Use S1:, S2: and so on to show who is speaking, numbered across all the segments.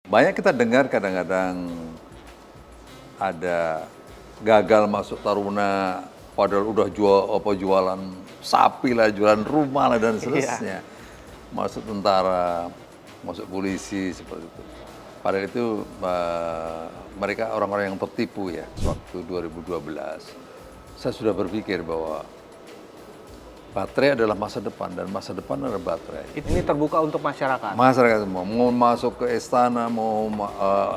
S1: Banyak kita dengar kadang-kadang ada gagal masuk Taruna, padahal udah jualan sapi lah, jualan rumah lah dan seterusnya. Masuk tentara, masuk polisi seperti itu. Padahal itu mereka orang-orang yang tertipu ya. Waktu 2012, saya sudah berpikir bahwa baterai adalah masa depan dan masa depan adalah baterai.
S2: Ini terbuka untuk masyarakat.
S1: Masyarakat semua mau masuk ke istana, mau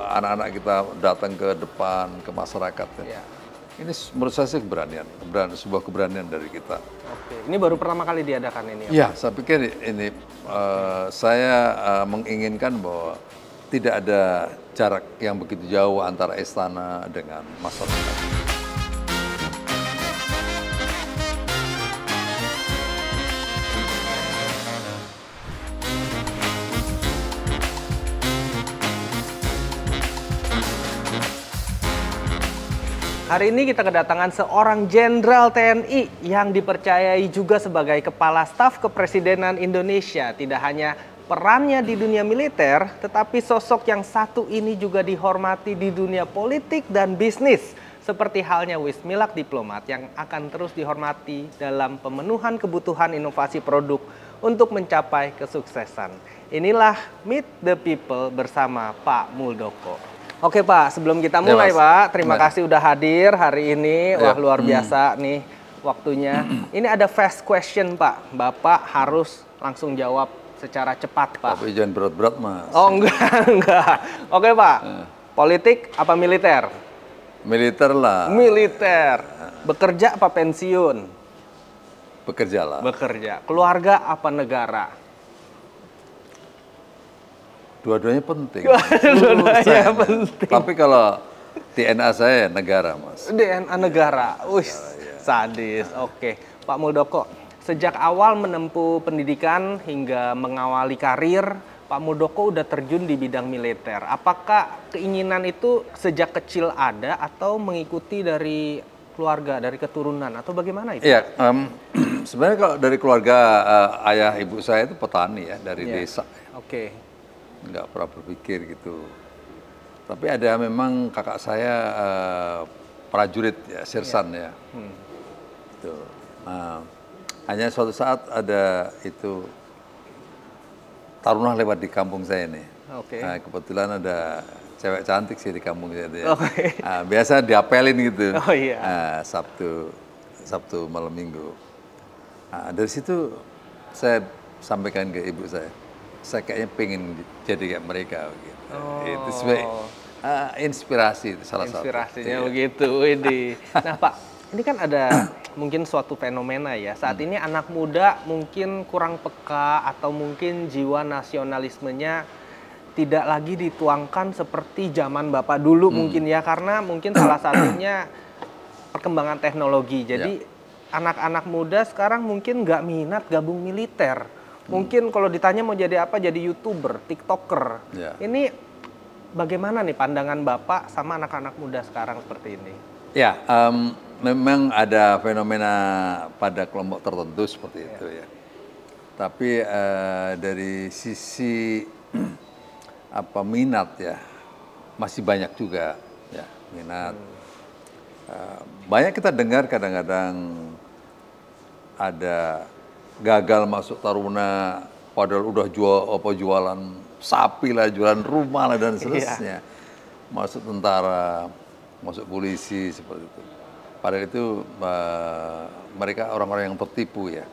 S1: anak-anak kita datang ke depan ke masyarakat. Ya. Ini menurut saya sih sebuah keberanian dari kita.
S2: Oke, ini baru pertama kali diadakan ini.
S1: Ya, saya pikir ini saya menginginkan bahwa tidak ada jarak yang begitu jauh antara istana dengan masyarakat.
S2: Hari ini kita kedatangan seorang jenderal TNI yang dipercayai juga sebagai Kepala Staf Kepresidenan Indonesia. Tidak hanya perannya di dunia militer, tetapi sosok yang satu ini juga dihormati di dunia politik dan bisnis. Seperti halnya Wismilak Diplomat yang akan terus dihormati dalam pemenuhan kebutuhan inovasi produk untuk mencapai kesuksesan. Inilah Meet the People bersama Pak Muldoko. Oke Pak, sebelum kita mulai Pak, terima kasih udah hadir hari ini. Wah luar biasa nih waktunya. Ini ada fast question Pak, Bapak harus langsung jawab secara cepat Pak.
S1: Tapi jangan berat-berat Mas.
S2: Oh enggak. Oke Pak, politik apa militer?
S1: Militer lah.
S2: Militer. Bekerja apa pensiun?
S1: Bekerja lah.
S2: Bekerja. Keluarga apa negara?
S1: Dua-duanya penting.
S2: Dua-duanya penting.
S1: Tapi kalau DNA saya negara, Mas.
S2: DNA negara. Wih, sadis. Oke. Pak Muldoko, sejak awal menempuh pendidikan hingga mengawali karir, Pak Muldoko udah terjun di bidang militer. Apakah keinginan itu sejak kecil ada atau mengikuti dari keluarga, dari keturunan, atau bagaimana itu?
S1: Iya, sebenarnya kalau dari keluarga ayah ibu saya itu petani ya, dari desa.
S2: Oke.
S1: Nggak pernah berpikir gitu. Tapi ada memang kakak saya prajurit ya, sirsan ya. Tuh. Nah, hanya suatu saat ada itu taruna lewat di kampung saya ini. Nah, kebetulan ada cewek cantik sih di kampung saya. Nah, biasa diapelin gitu. Nah, Sabtu malam Minggu. Nah, dari situ saya sampaikan ke ibu saya kayaknya pengen jadi kayak mereka gitu. Itu sebagai inspirasi itu salah satu.
S2: Inspirasinya begitu, ini. Nah Pak, ini kan ada mungkin suatu fenomena ya. Saat ini anak muda mungkin kurang peka atau mungkin jiwa nasionalismenya tidak lagi dituangkan seperti zaman Bapak dulu mungkin ya. Karena mungkin salah satunya perkembangan teknologi. Jadi anak-anak muda sekarang mungkin nggak minat gabung militer. Mungkin kalau ditanya mau jadi apa, jadi YouTuber, TikToker. Ini bagaimana nih pandangan Bapak sama anak-anak muda sekarang seperti ini? Ya,
S1: memang ada fenomena pada kelompok tertentu seperti itu ya. Tapi dari sisi minat ya, masih banyak juga ya minat. Banyak kita dengar kadang-kadang ada gagal masuk Taruna, padahal udah jualan sapi lah, jualan rumah lah dan seterusnya. Masuk tentara, masuk polisi seperti itu. Padahal itu mereka orang-orang yang tertipu ya.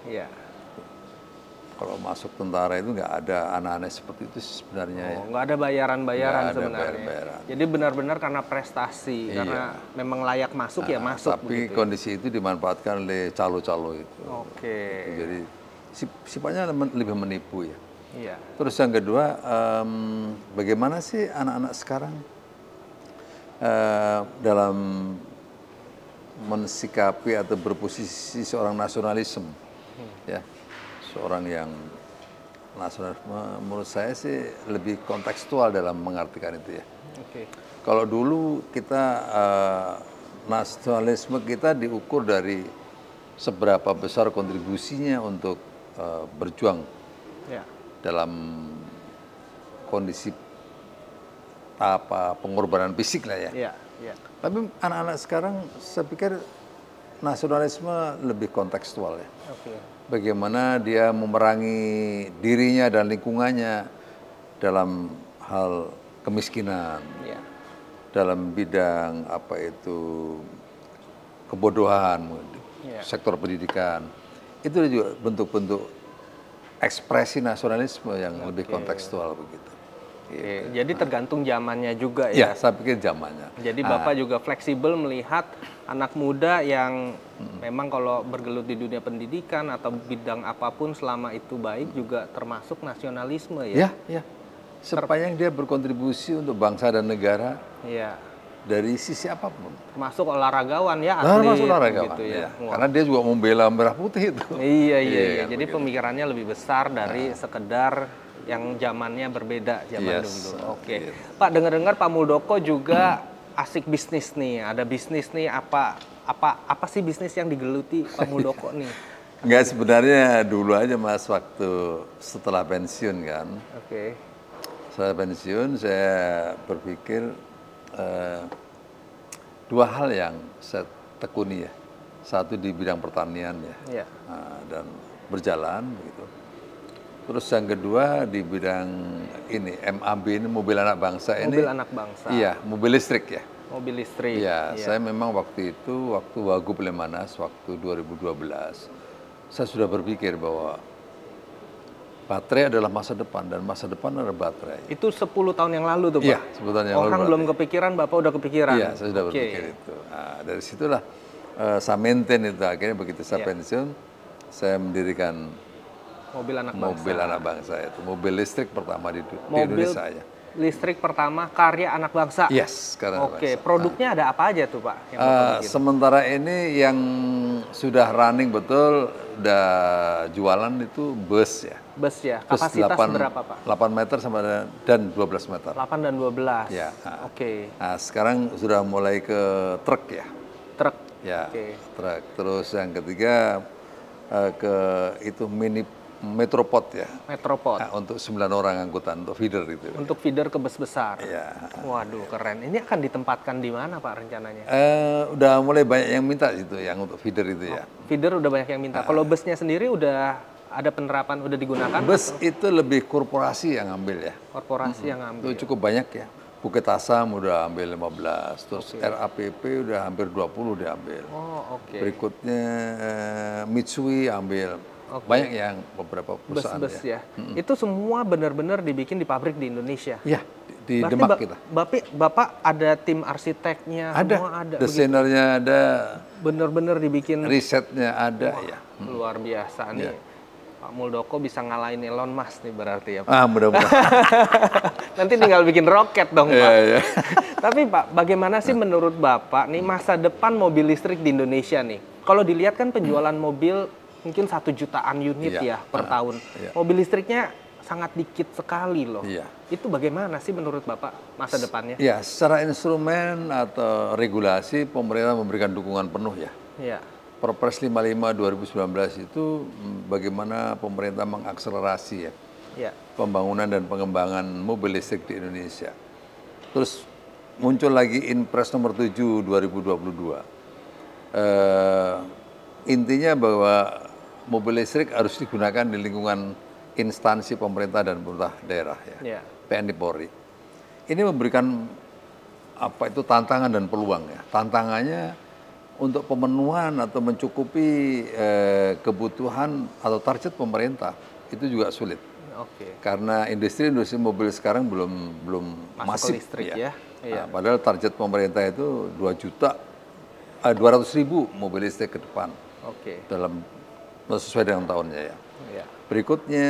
S1: Kalau masuk tentara itu nggak ada anak-anak seperti itu sebenarnya ya.
S2: Nggak ada bayaran-bayaran sebenarnya. Jadi benar-benar karena prestasi, karena memang layak masuk ya masuk.
S1: Tapi kondisi itu dimanfaatkan oleh calo-calo itu. Jadi sifatnya lebih menipu ya. Terus yang kedua, bagaimana sih anak-anak sekarang dalam mensikapi atau berposisi seorang nasionalisme, ya, seorang yang nasionalisme menurut saya sih lebih kontekstual dalam mengartikan itu ya. Kalau dulu kita nasionalisme kita diukur dari seberapa besar kontribusinya untuk berjuang dalam kondisi pengorbanan fisik lah ya.
S2: Iya, iya.
S1: Tapi anak-anak sekarang saya pikir nasionalisme lebih kontekstual ya.
S2: Oke.
S1: Bagaimana dia memerangi dirinya dan lingkungannya dalam hal kemiskinan,
S2: Iya.
S1: dalam bidang apa itu kebodohan,
S2: Iya.
S1: sektor pendidikan. Itu juga bentuk-bentuk ekspresi nasionalisme yang lebih kontekstual begitu.
S2: Oke, jadi tergantung zamannya juga
S1: Ya,
S2: ya.
S1: saya pikir zamannya.
S2: Jadi Bapak juga fleksibel melihat anak muda yang memang kalau bergelut di dunia pendidikan atau bidang apapun selama itu baik juga termasuk nasionalisme ya.
S1: Ya. Sepanjang dia berkontribusi untuk bangsa dan negara
S2: Iya.
S1: dari sisi apapun.
S2: Termasuk olahragawan ya, atlet
S1: Termasuk olahraga,
S2: gitu ya. Wah.
S1: Karena dia juga membela merah putih itu.
S2: Iya.
S1: kan,
S2: Jadi
S1: begitu.
S2: pemikirannya lebih besar dari sekedar yang zamannya berbeda zaman
S1: Yes,
S2: dulu. Oke.
S1: yes.
S2: Pak, dengar-dengar Pak Muldoko juga asik bisnis nih. Ada bisnis nih apa sih bisnis yang digeluti Pak Muldoko nih?
S1: Enggak, sebenarnya dulu aja Mas, waktu setelah pensiun kan.
S2: Oke.
S1: Setelah pensiun saya berpikir dua hal yang saya tekuni ya. Satu di bidang pertanian ya.
S2: Iya.
S1: Dan berjalan begitu. Terus yang kedua di bidang ini MAB ini mobil anak bangsa ini.
S2: Mobil anak bangsa.
S1: Iya, mobil listrik ya.
S2: Mobil listrik.
S1: Iya, saya memang waktu itu waktu Wagub Lemanas waktu 2012 saya sudah berpikir bahwa baterai adalah masa depan dan masa depan adalah baterai.
S2: Itu 10 tahun yang lalu tuh Pak?
S1: Iya, 10 tahun yang lalu.
S2: Orang belum kepikiran, Bapak udah kepikiran?
S1: Iya, saya sudah berpikir itu. Nah, dari situlah saya maintain itu. Akhirnya begitu saya pensiun, saya mendirikan
S2: Mobil anak
S1: bangsa itu. Mobil listrik pertama di Indonesia ya.
S2: Listrik pertama karya anak bangsa?
S1: Yes, karya anak
S2: Oke,
S1: bangsa.
S2: produknya ada apa aja tuh Pak? Yang Bapak bikin?
S1: Sementara ini yang sudah running betul, udah jualan itu bus ya.
S2: Bus ya,
S1: Bus
S2: kapasitas berapa Pak?
S1: 8 meter sama dan 12 meter.
S2: 8 dan 12?
S1: Ya.
S2: Oke.
S1: Nah, sekarang sudah mulai ke truk ya.
S2: Truk?
S1: Ya,
S2: Oke.
S1: truk. Terus yang ketiga ke itu mini Metropod ya.
S2: Metropod?
S1: Nah, untuk 9 orang angkutan, untuk feeder itu.
S2: Untuk feeder ke bus besar?
S1: Ya.
S2: Waduh, keren. Ini akan ditempatkan di mana Pak rencananya?
S1: Udah mulai banyak yang minta itu, yang untuk feeder itu ya.
S2: Feeder udah banyak yang minta. Kalau busnya sendiri udah ada penerapan, udah digunakan?
S1: Bus itu lebih korporasi yang ambil ya.
S2: Korporasi yang ngambil?
S1: Itu cukup banyak ya. Bukit Asam udah ambil 15, terus RAPP udah hampir 20 diambil.
S2: Oh, oke.
S1: Berikutnya Mitsui ambil. Banyak yang beberapa perusahaan
S2: Bus-bus ya. Itu semua benar-benar dibikin di pabrik di Indonesia?
S1: Ya, di
S2: Berarti
S1: Demak kita.
S2: Bapak ada tim arsiteknya, semua ada?
S1: Desainernya ada,
S2: Benar-benar dibikin?
S1: risetnya ada ya.
S2: Luar biasa nih. Pak Muldoko bisa ngalahin Elon Musk nih berarti ya Pak?
S1: Mudah-mudahan.
S2: Nanti tinggal bikin roket dong Pak.
S1: Iya.
S2: Tapi Pak, bagaimana sih menurut Bapak nih masa depan mobil listrik di Indonesia nih? Kalau dilihat kan penjualan mobil mungkin 1 jutaan unit ya per tahun. Mobil listriknya sangat dikit sekali loh.
S1: Iya.
S2: Itu bagaimana sih menurut Bapak masa depannya?
S1: Ya, secara instrumen atau regulasi pemerintah memberikan dukungan penuh ya.
S2: Iya.
S1: Perpres 55 2019 itu bagaimana pemerintah mengakselerasi ya
S2: Iya.
S1: pembangunan dan pengembangan mobil listrik di Indonesia. Terus muncul lagi Inpres nomor 7 2022. Intinya bahwa mobil listrik harus digunakan di lingkungan instansi pemerintah dan pemerintah daerah ya.
S2: Iya.
S1: TNI Polri. Ini memberikan apa itu tantangan dan peluang ya. Tantangannya untuk pemenuhan atau mencukupi kebutuhan atau target pemerintah itu juga sulit.
S2: Oke.
S1: Karena industri mobil sekarang belum
S2: Masuk ke
S1: masif
S2: listrik
S1: ya.
S2: ya. Iya.
S1: Nah, padahal target pemerintah itu 200.000 mobil listrik ke depan
S2: Oke.
S1: dalam sesuai dengan tahunnya ya.
S2: Iya.
S1: Berikutnya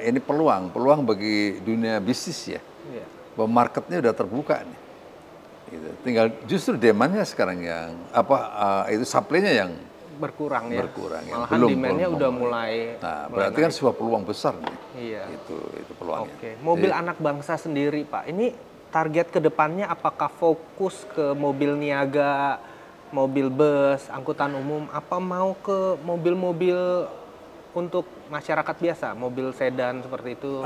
S1: ini peluang bagi dunia bisnis ya.
S2: Iya.
S1: Bahwa marketnya udah terbuka nih. Gitu. Tinggal justru demandnya sekarang yang itu supply-nya yang
S2: Berkurang ya.
S1: yang
S2: Malahan demand-nya udah mulai.
S1: Nah, berarti kan sebuah peluang besar nih.
S2: Iya.
S1: Itu peluangnya.
S2: Oke. Mobil anak bangsa sendiri Pak, ini target kedepannya apakah fokus ke mobil niaga, mobil bus, angkutan umum, apa mau ke mobil-mobil untuk masyarakat biasa, mobil sedan seperti itu?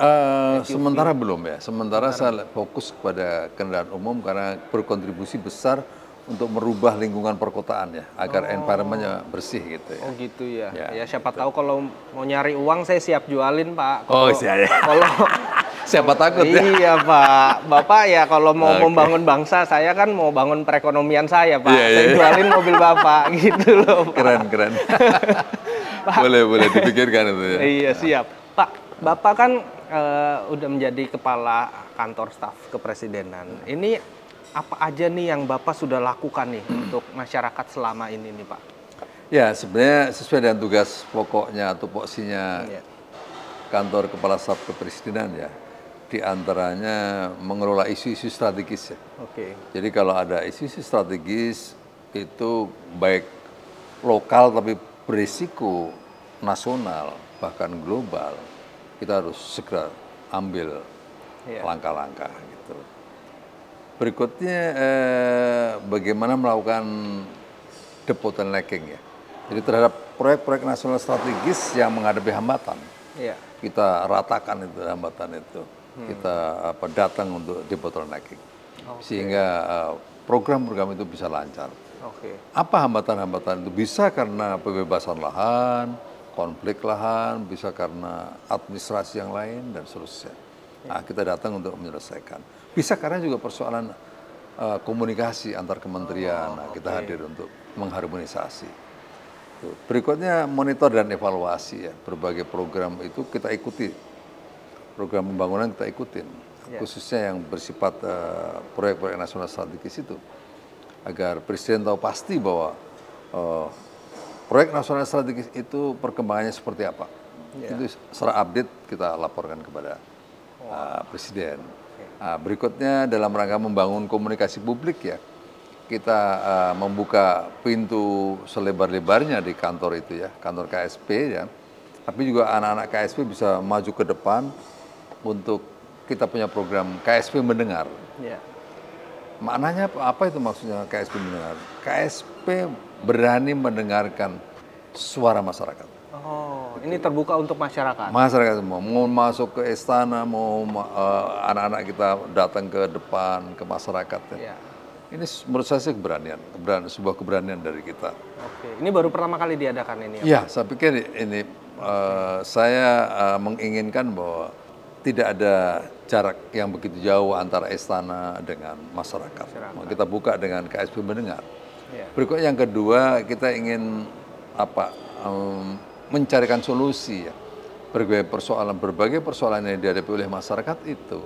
S1: Sementara belum ya. Sementara saya fokus kepada kendaraan umum karena berkontribusi besar untuk merubah lingkungan perkotaan ya, agar environment-nya bersih gitu ya.
S2: Oh gitu ya.
S1: Ya,
S2: Ya siapa tahu kalau mau nyari uang saya siap jualin Pak.
S1: Oh siap ya.
S2: Kalau
S1: Siapa takut ya?
S2: iya Pak, Bapak ya kalau mau membangun bangsa, saya kan mau bangun perekonomian saya Pak.
S1: Iya,
S2: Saya
S1: iya.
S2: jualin mobil Bapak gitu loh Pak.
S1: Keren. Boleh dipikirkan itu ya.
S2: Iya siap. Pak, Bapak kan udah menjadi kepala kantor staf kepresidenan. Ini apa aja nih yang Bapak sudah lakukan nih untuk masyarakat selama ini nih Pak?
S1: Ya, sebenarnya sesuai dengan tugas pokoknya atau poksinya kantor kepala staf kepresidenan ya. Di antaranya mengelola isu-isu strategis ya.
S2: Oke.
S1: Jadi kalau ada isu-isu strategis itu baik lokal tapi berisiko nasional bahkan global, kita harus segera ambil langkah-langkah gitu. Berikutnya bagaimana melakukan debottlenecking ya. Jadi terhadap proyek-proyek nasional strategis yang menghadapi hambatan, kita ratakan itu hambatan itu. Kita datang untuk debottlenecking, sehingga program-program itu bisa lancar. Apa hambatan-hambatan itu? Bisa karena pembebasan lahan, konflik lahan, bisa karena administrasi yang lain dan seterusnya. Nah, kita datang untuk menyelesaikan. Bisa karena juga persoalan komunikasi antar kementerian. Nah, kita hadir untuk mengharmonisasi. Berikutnya monitor dan evaluasi ya. Berbagai program itu kita ikuti. Program pembangunan kita ikutin, khususnya yang bersifat proyek-proyek nasional strategis itu, agar Presiden tahu pasti bahwa proyek nasional strategis itu perkembangannya seperti apa. Itu secara update kita laporkan kepada Presiden. Berikutnya dalam rangka membangun komunikasi publik ya, kita membuka pintu selebar-lebarnya di kantor itu ya, kantor KSP ya. Tapi juga anak-anak KSP bisa maju ke depan untuk kita punya program KSP mendengar. Maknanya apa itu maksudnya KSP mendengar? KSP berani mendengarkan suara masyarakat.
S2: Oh, ini terbuka untuk masyarakat?
S1: Masyarakat semua, mau masuk ke istana, mau anak-anak kita datang ke depan, ke masyarakat. Ini menurut saya sih sebuah keberanian dari kita.
S2: Ini baru pertama kali diadakan ini?
S1: Ya, saya pikir ini saya menginginkan bahwa tidak ada jarak yang begitu jauh antara istana dengan masyarakat. Kita buka dengan KSP mendengar. Berikutnya yang kedua, kita ingin mencarikan solusi ya. Berbagai persoalan yang dihadapi oleh masyarakat itu,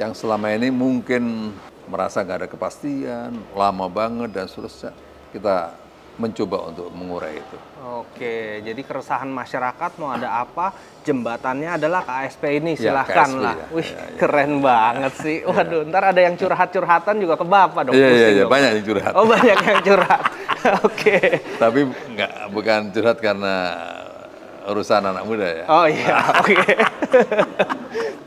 S1: yang selama ini mungkin merasa nggak ada kepastian, lama banget dan seterusnya, kita mencoba untuk mengurai itu.
S2: Oke, jadi keresahan masyarakat mau ada apa, jembatannya adalah KSP ini, silahkan lah. Wih, keren banget sih. Waduh, ntar ada yang curhat-curhatan juga ke Bapak dong.
S1: Iya, banyak yang curhat.
S2: Oh, banyak yang curhat. Oke.
S1: Tapi bukan curhat karena urusan anak muda ya.
S2: Oh iya, oke.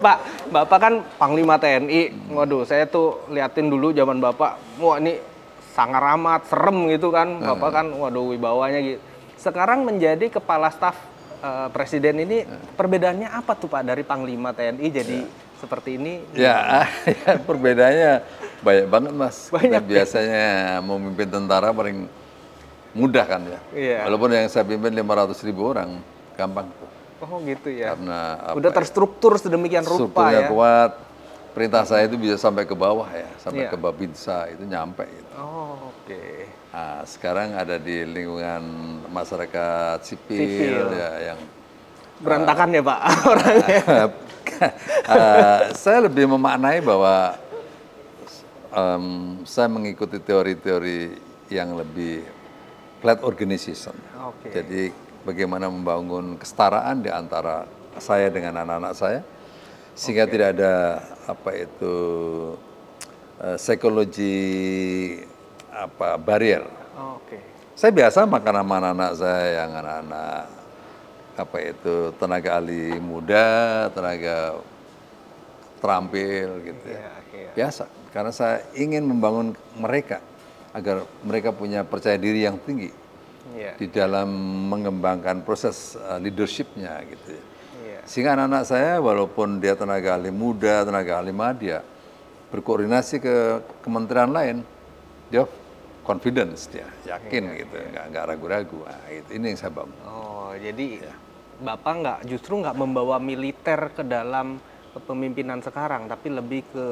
S2: Pak, Bapak kan Panglima TNI. Waduh, saya tuh liatin dulu zaman Bapak, wah ini sangat amat serem gitu kan, Bapak kan, waduh wibawanya gitu. Sekarang menjadi kepala staf presiden ini, perbedaannya apa tuh Pak dari Panglima TNI jadi seperti ini?
S1: Ya, perbedaannya banyak banget Mas. Banyak. Biasanya memimpin tentara paling mudah kan ya. Walaupun yang saya pimpin 500.000 orang, gampang tuh.
S2: Oh gitu ya.
S1: Karena
S2: udah terstruktur sedemikian rupa
S1: strukturnya
S2: ya.
S1: kuat. Perintah saya itu bisa sampai ke bawah ya, sampai ke Babinsa itu nyampe gitu.
S2: Oh, oke.
S1: Nah, sekarang ada di lingkungan masyarakat sipil. Ya yang
S2: berantakan ya Pak orangnya.
S1: Saya lebih memaknai bahwa saya mengikuti teori-teori yang lebih flat organization. Jadi bagaimana membangun kesetaraan di antara saya dengan anak-anak saya, sehingga tidak ada psikologi barrier. Saya biasa makan sama anak-anak saya yang anak-anak tenaga ahli muda, tenaga terampil gitu ya. Biasa, karena saya ingin membangun mereka agar mereka punya percaya diri yang tinggi di dalam mengembangkan proses leadership-nya gitu ya. Sehingga anak-anak saya walaupun dia tenaga ahli muda, tenaga ahli madya, berkoordinasi ke kementerian lain, dia confidence, dia yakin gitu, nggak ragu-ragu. Nah, ini yang saya bangun.
S2: Oh, jadi Bapak justru nggak membawa militer ke dalam kepemimpinan sekarang, tapi lebih ke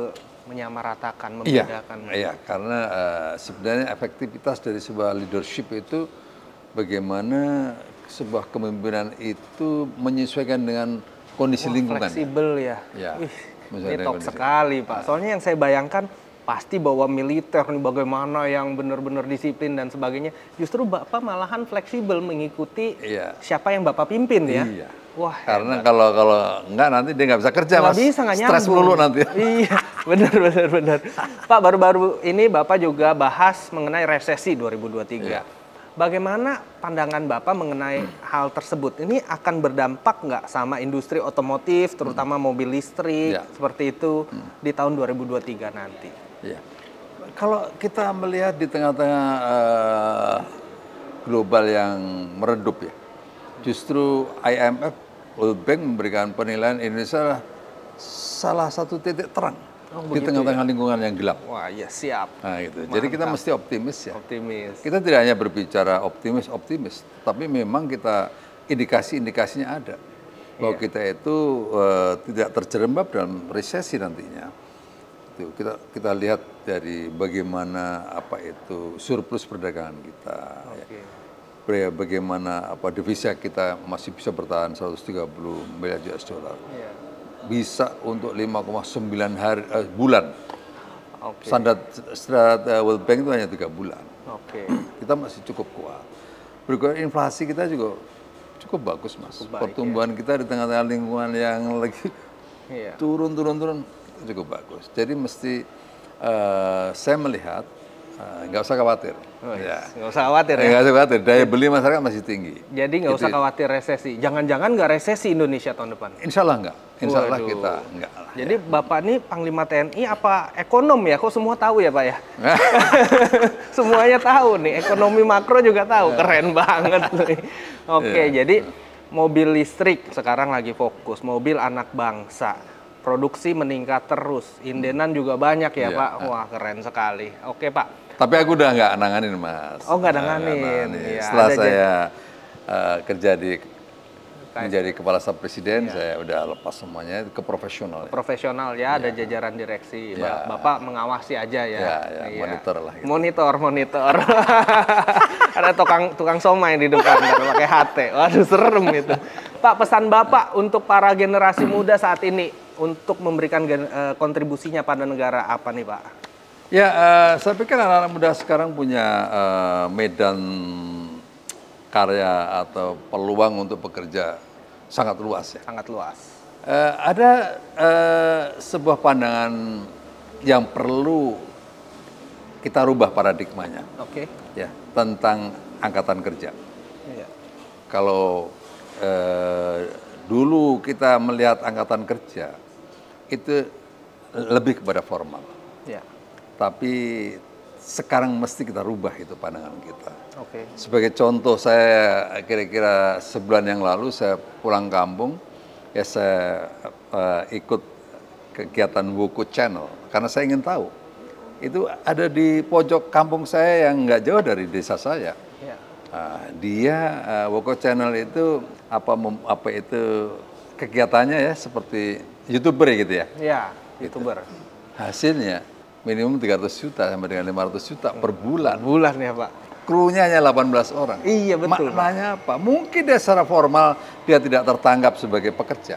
S2: menyamaratakan, membedakan.
S1: Iya, karena sebenarnya efektivitas dari sebuah leadership itu bagaimana sebuah kepemimpinan itu menyesuaikan dengan kondisi lingkungan.
S2: Fleksibel ya. Ini top sekali Pak. Soalnya yang saya bayangkan pasti bawa militer nih, bagaimana yang benar-benar disiplin dan sebagainya. Justru Bapak malahan fleksibel mengikuti siapa yang Bapak pimpin ya.
S1: Iya. Wah, karena kalau enggak nanti dia nggak bisa kerja, Mas.
S2: Bisa, nggak nyambung.
S1: Stres melulu nanti.
S2: Iya, benar. Pak, baru-baru ini Bapak juga bahas mengenai resesi 2023. Iya. Bagaimana pandangan Bapak mengenai hal tersebut? Ini akan berdampak nggak sama industri otomotif, terutama mobil listrik, seperti itu di tahun 2023 nanti?
S1: Ya. Kalau kita melihat di tengah-tengah global yang meredup ya, justru IMF, World Bank memberikan penilaian Indonesia salah satu titik terang di tengah-tengah lingkungan yang gelap.
S2: Wah, ya siap.
S1: Nah, gitu. Jadi kita mesti optimis ya.
S2: Optimis.
S1: Kita tidak hanya berbicara optimis, tapi memang kita indikasi-indikasinya ada bahwa kita itu tidak terjerembab dalam resesi nantinya. Itu kita lihat dari bagaimana surplus perdagangan kita. Ya. Bagaimana devisa kita masih bisa bertahan 130 miliar US dollar. Bisa untuk 5,9 bulan. Standar World Bank itu hanya 3 bulan. Kita masih cukup kuat. Berikutnya inflasi kita juga cukup bagus, Mas. Pertumbuhan kita di tengah-tengah lingkungan yang lagi turun cukup bagus. Jadi mesti saya melihat nggak usah khawatir.
S2: Nggak usah khawatir ya?
S1: Nggak usah khawatir, daya beli masyarakat masih tinggi.
S2: Jadi nggak usah khawatir resesi. Jangan-jangan nggak resesi Indonesia tahun depan?
S1: Insya Allah nggak. Insya Allah kita nggak.
S2: Jadi Bapak ini Panglima TNI apa ekonom ya? Kok semua tahu ya Pak ya? Semuanya tahu nih, ekonomi makro juga tahu. Keren banget nih. Jadi mobil listrik sekarang lagi fokus, mobil anak bangsa. Produksi meningkat terus, indenan juga banyak ya Pak. Wah, keren sekali. Oke Pak.
S1: Tapi aku udah nggak nanganin, Mas.
S2: Oh, nggak nanganin.
S1: Ya, setelah saya kerja menjadi kepala staf presiden, saya udah lepas semuanya ke profesional.
S2: Profesional ya, ada jajaran direksi. Bapak mengawasi aja ya.
S1: Monitor lah. Gitu.
S2: Monitor. Ada tukang somai di depan pakai HT. Waduh, serem itu. Pak, pesan Bapak untuk para generasi muda saat ini untuk memberikan kontribusinya pada negara apa nih Pak?
S1: Ya, saya pikir anak-anak muda sekarang punya medan karya atau peluang untuk bekerja sangat luas ya.
S2: Sangat luas.
S1: Ada sebuah pandangan yang perlu kita rubah paradigmanya. Ya, tentang angkatan kerja. Kalau dulu kita melihat angkatan kerja itu lebih kepada formal. Tapi sekarang mesti kita rubah itu pandangan kita. Sebagai contoh, saya kira-kira sebulan yang lalu saya pulang kampung, ya saya ikut kegiatan Woko Channel karena saya ingin tahu. Itu ada di pojok kampung saya yang nggak jauh dari desa saya. Woko Channel itu apa itu kegiatannya ya seperti YouTuber gitu ya.
S2: Iya, YouTuber.
S1: Hasilnya minimum 300 juta sampai dengan 500 juta per bulan.
S2: Bulan ya Pak.
S1: Krunya hanya 18 orang.
S2: Iya betul.
S1: Maknanya apa? Mungkin dia secara formal dia tidak tertanggap sebagai pekerja.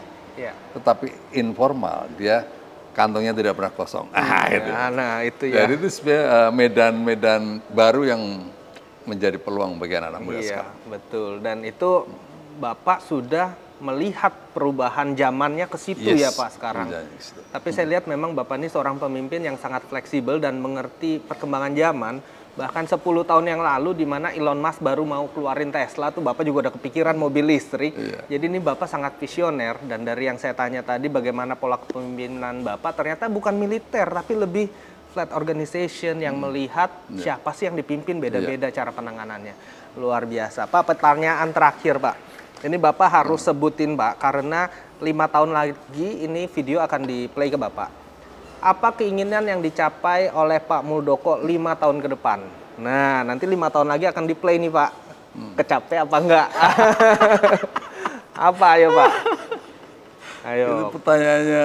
S1: Tetapi informal dia kantongnya tidak pernah kosong. Itu ya. Jadi itu sebenarnya medan-medan baru yang menjadi peluang bagi anak-anak muda sekarang. Betul.
S2: Dan itu Bapak sudah melihat perubahan zamannya ke situ ya Pak sekarang. Tapi saya lihat memang Bapak ini seorang pemimpin yang sangat fleksibel dan mengerti perkembangan zaman. Bahkan 10 tahun yang lalu di mana Elon Musk baru mau keluarin Tesla tuh Bapak juga udah kepikiran mobil listrik. Jadi ini Bapak sangat visioner dan dari yang saya tanya tadi bagaimana pola kepemimpinan Bapak ternyata bukan militer tapi lebih flat organization yang melihat siapa sih yang dipimpin, beda-beda cara penanganannya. Luar biasa. Pak, pertanyaan terakhir Pak. Ini Bapak harus sebutin Pak, karena 5 tahun lagi ini video akan di-play ke Bapak. Apa keinginan yang dicapai oleh Pak Muldoko 5 tahun ke depan? Nah, nanti 5 tahun lagi akan di-play nih Pak. Kecapai apa enggak? Apa ayo Pak? Ayo.
S1: Itu pertanyaannya.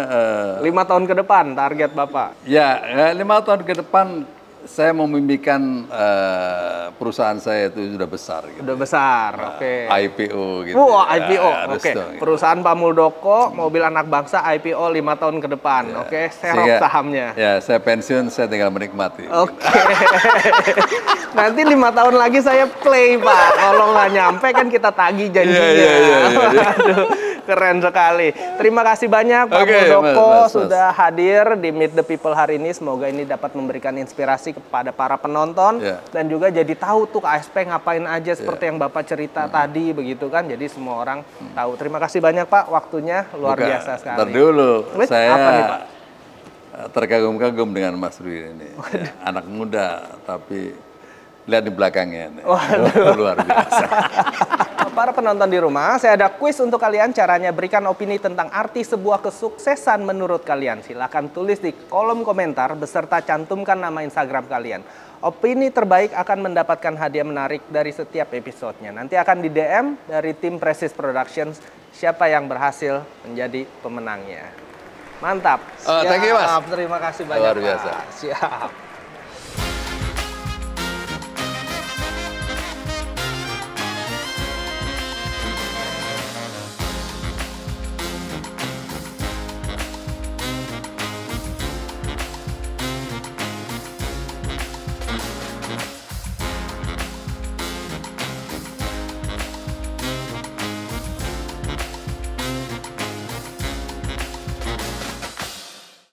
S2: 5 tahun ke depan target Bapak.
S1: Ya, 5 tahun ke depan saya memimpikan perusahaan saya itu sudah besar. Gitu.
S2: Udah besar, oke.
S1: IPO gitu.
S2: Wah, IPO,
S1: Harus
S2: oke.
S1: dong, gitu.
S2: Perusahaan Pak Muldoko, mobil anak bangsa IPO 5 tahun ke depan, oke. Serok sahamnya.
S1: Ya, saya pensiun, saya tinggal menikmati.
S2: Oke. Nanti 5 tahun lagi saya play Pak. Kalau nggak nyampe kan kita tagih janjinya. Aduh, keren sekali. Terima kasih banyak Pak Muldoko sudah hadir di Meet the People hari ini. Semoga ini dapat memberikan inspirasi kepada para penonton dan juga jadi tahu tuh KSP ngapain aja seperti yang Bapak cerita tadi begitu kan. Jadi semua orang tahu. Terima kasih banyak Pak, waktunya luar biasa sekali.
S1: Ntar dulu, saya
S2: apa nih, Pak?
S1: terkagum-kagum dengan Mas Rudi ini. Ya, anak muda tapi lihat di belakangnya nih. Luar biasa.
S2: Para penonton di rumah, saya ada kuis untuk kalian. Caranya berikan opini tentang arti sebuah kesuksesan menurut kalian. Silahkan tulis di kolom komentar beserta cantumkan nama Instagram kalian. Opini terbaik akan mendapatkan hadiah menarik dari setiap episodenya. Nanti akan di DM dari tim Presis Productions siapa yang berhasil menjadi pemenangnya. Mantap.
S1: Thank you, Mas.
S2: Terima kasih banyak.
S1: Luar biasa.
S2: Pak. Siap.